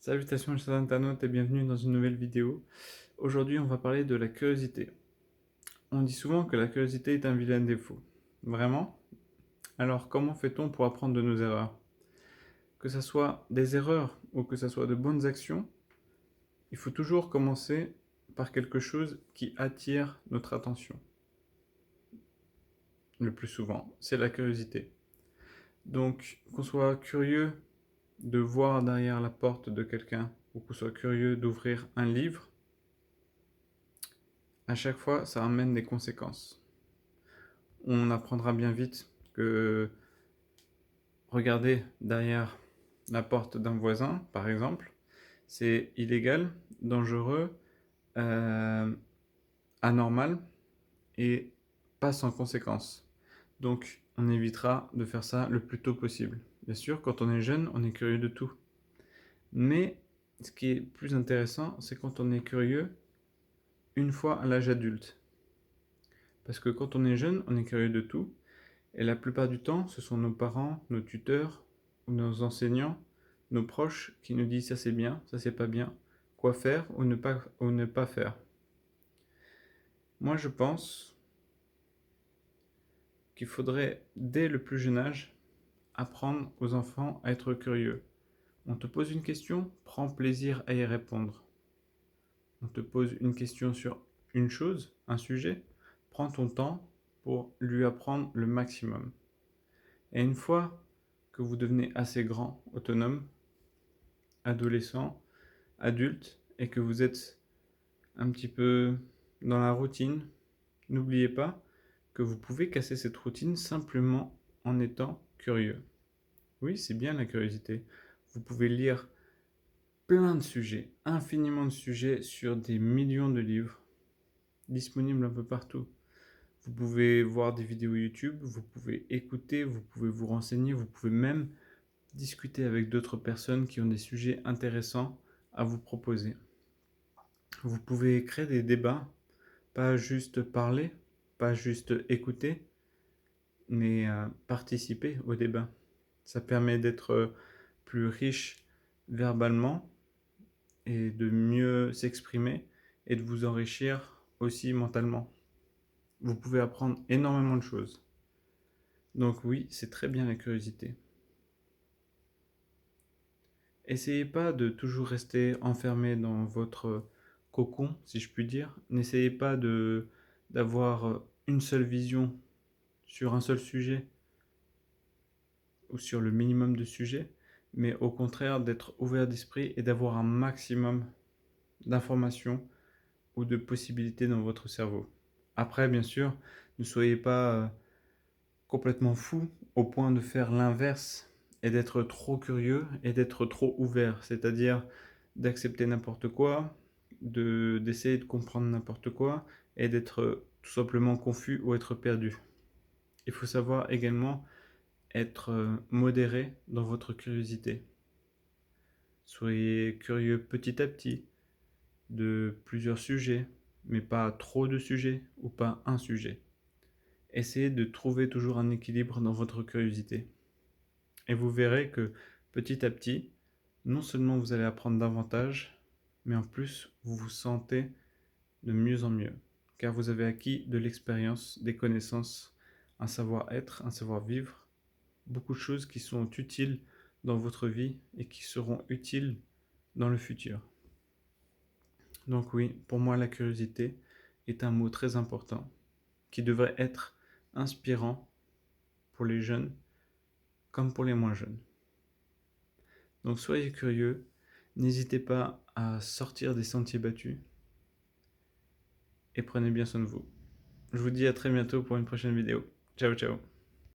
Salutations chers internautes et bienvenue dans une nouvelle vidéo. Aujourd'hui on va parler de la curiosité. On dit souvent que la curiosité est un vilain défaut. Vraiment? Alors comment fait-on pour apprendre de nos erreurs? Que ce soit des erreurs ou que ce soit de bonnes actions, il faut toujours commencer par quelque chose qui attire notre attention. Le plus souvent, c'est la curiosité. Donc qu'on soit curieux de voir derrière la porte de quelqu'un ou qu'on soit curieux d'ouvrir un livre, à chaque fois, ça amène des conséquences. On apprendra bien vite que regarder derrière la porte d'un voisin, par exemple, c'est illégal, dangereux, euh, anormal et pas sans conséquences. Donc, on évitera de faire ça le plus tôt possible. Bien sûr, quand on est jeune, on est curieux de tout. Mais ce qui est plus intéressant, c'est quand on est curieux une fois à l'âge adulte. Parce que quand on est jeune, on est curieux de tout. Et la plupart du temps, ce sont nos parents, nos tuteurs, ou nos enseignants, nos proches qui nous disent ça c'est bien, ça c'est pas bien, quoi faire ou ne pas faire. Moi je pense qu'il faudrait, dès le plus jeune âge, apprendre aux enfants à être curieux. On te pose une question, prends plaisir à y répondre. On te pose une question sur une chose, un sujet, prends ton temps pour lui apprendre le maximum. Et une fois que vous devenez assez grand, autonome, adolescent, adulte, et que vous êtes un petit peu dans la routine, n'oubliez pas que vous pouvez casser cette routine simplement en étant curieux. Oui, c'est bien la curiosité. Vous pouvez lire plein de sujets, infiniment de sujets sur des millions de livres disponibles un peu partout. Vous pouvez voir des vidéos YouTube, vous pouvez écouter, vous pouvez vous renseigner, vous pouvez même discuter avec d'autres personnes qui ont des sujets intéressants à vous proposer. Vous pouvez créer des débats, pas juste parler, pas juste écouter, mais participer au débat. Ça permet d'être plus riche verbalement et de mieux s'exprimer et de vous enrichir aussi mentalement. Vous pouvez apprendre énormément de choses. Donc oui, c'est très bien la curiosité. Essayez pas de toujours rester enfermé dans votre cocon, si je puis dire. N'essayez pas d'avoir une seule vision sur un seul sujet ou sur le minimum de sujets, mais au contraire d'être ouvert d'esprit et d'avoir un maximum d'informations ou de possibilités dans votre cerveau. Après, bien sûr, ne soyez pas complètement fou au point de faire l'inverse et d'être trop curieux et d'être trop ouvert, c'est-à-dire d'accepter n'importe quoi, d'essayer de comprendre n'importe quoi et d'être tout simplement confus ou être perdu. Il faut savoir également être modéré dans votre curiosité. Soyez curieux petit à petit de plusieurs sujets, mais pas trop de sujets ou pas un sujet. Essayez de trouver toujours un équilibre dans votre curiosité. Et vous verrez que petit à petit, non seulement vous allez apprendre davantage, mais en plus vous vous sentez de mieux en mieux, car vous avez acquis de l'expérience, des connaissances, un savoir-être, un savoir-vivre, beaucoup de choses qui sont utiles dans votre vie et qui seront utiles dans le futur. Donc oui, pour moi la curiosité est un mot très important qui devrait être inspirant pour les jeunes comme pour les moins jeunes. Donc soyez curieux, n'hésitez pas à sortir des sentiers battus et prenez bien soin de vous. Je vous dis à très bientôt pour une prochaine vidéo. Ciao ciao.